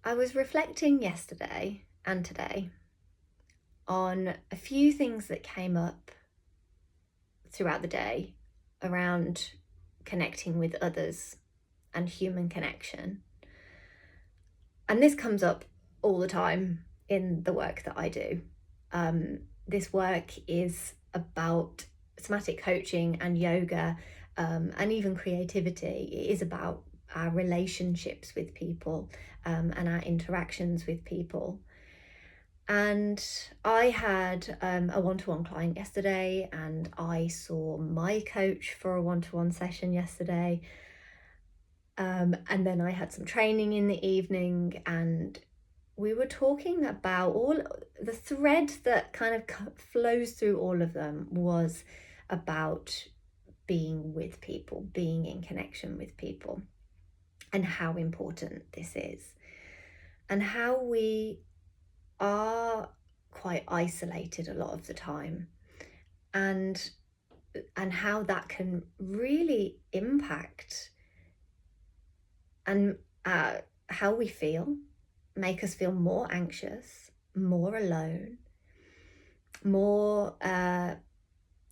I was reflecting yesterday and today on a few things that came up throughout the day around connecting with others and human connection. And this comes up all the time in the work that I do. This work is about somatic coaching and yoga, and even creativity. It is about our relationships with people, and our interactions with people. And I had a one-to-one client yesterday, and I saw my coach for a one-to-one session yesterday. And then I had some training in the evening, and we were talking about all the thread that kind of flows through all of them was about being with people, being in connection with people, and how important this is, and how we are quite isolated a lot of the time, and how that can really impact and how we feel, make us feel more anxious, more alone, more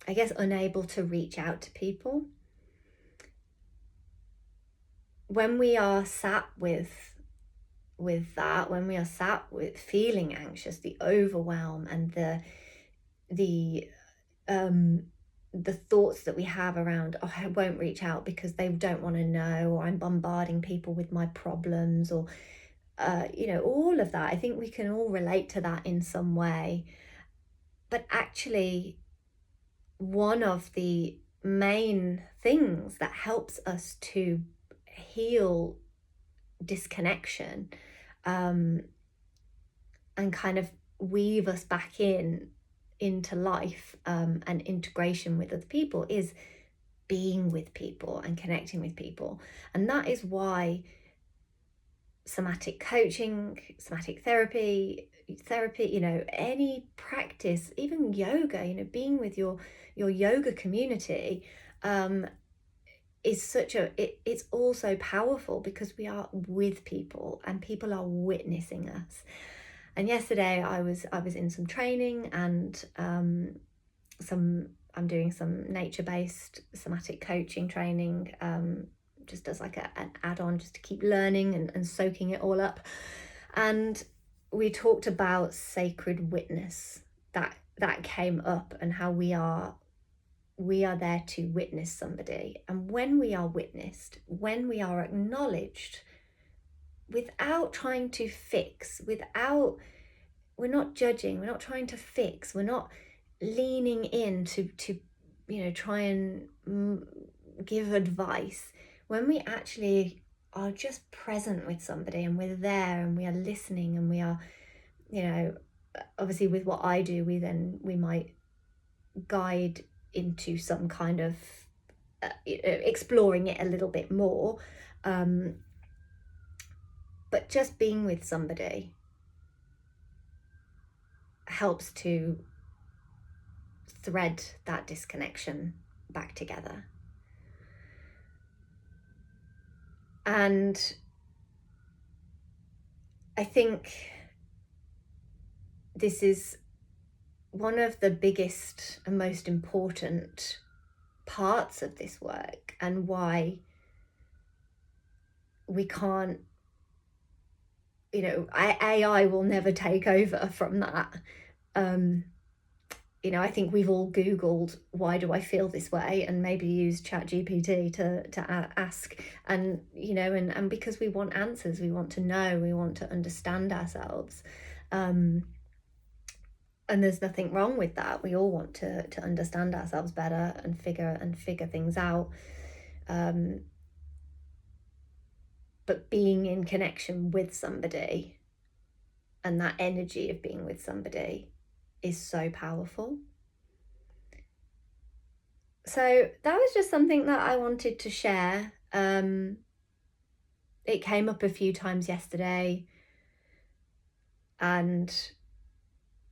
unable to reach out to people. When we are sat with that, when we are sat with feeling anxious, the overwhelm and the thoughts that we have around, oh, I won't reach out because they don't want to know, or I'm bombarding people with my problems, or all of that. I think we can all relate to that in some way. But actually, one of the main things that helps us to heal disconnection, and kind of weave us back into life, and integration with other people, is being with people and connecting with people. And that is why somatic coaching, somatic therapy, any practice, even yoga, being with your yoga community, is it's also powerful, because we are with people and people are witnessing us. And yesterday I was in some training, and I'm doing some nature-based somatic coaching training, just as like an add-on, just to keep learning and soaking it all up. And we talked about sacred witness. That came up, and how we are there to witness somebody. And when we are witnessed, when we are acknowledged, without trying to fix, we're not judging, we're not trying to fix, we're not leaning in to try and give advice. When we actually are just present with somebody, and we're there, and we are listening, and we are, obviously with what I do, we might guide into some kind of exploring it a little bit more, but just being with somebody helps to thread that disconnection back together. And I think this is one of the biggest and most important parts of this work, and why we can't, AI will never take over from that. I think we've all Googled, why do I feel this way, and maybe used ChatGPT to ask, and and because we want answers, we want to know, we want to understand ourselves, and there's nothing wrong with that. We all want to understand ourselves better and figure things out, but being in connection with somebody, and that energy of being with somebody, is so powerful. So that was just something that I wanted to share. It came up a few times yesterday, and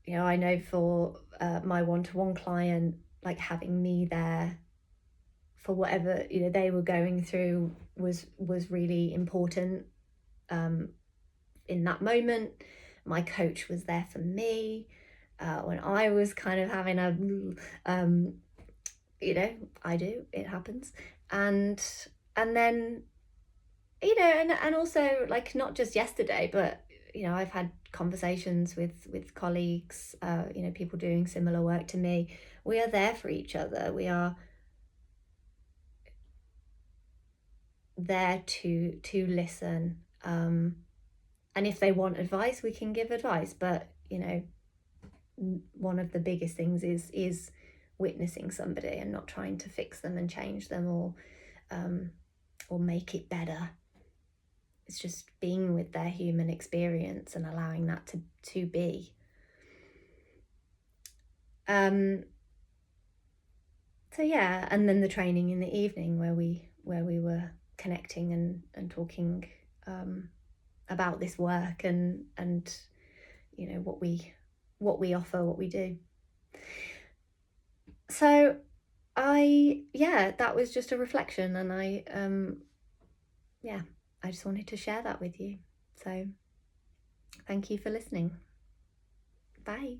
I know for my one-to-one client, like, having me there for whatever they were going through was really important, in that moment. My coach was there for me when I was kind of having a it happens. And then, and also, like, not just yesterday, but I've had conversations with colleagues, people doing similar work to me. We are there for each other. We are there to listen, and if they want advice, we can give advice. But one of the biggest things is witnessing somebody and not trying to fix them and change them, or make it better. It's just being with their human experience and allowing that to be. So yeah, and then the training in the evening where we were connecting and talking about this work and what we offer, what we do. So that was just a reflection, and I just wanted to share that with you. So thank you for listening. Bye.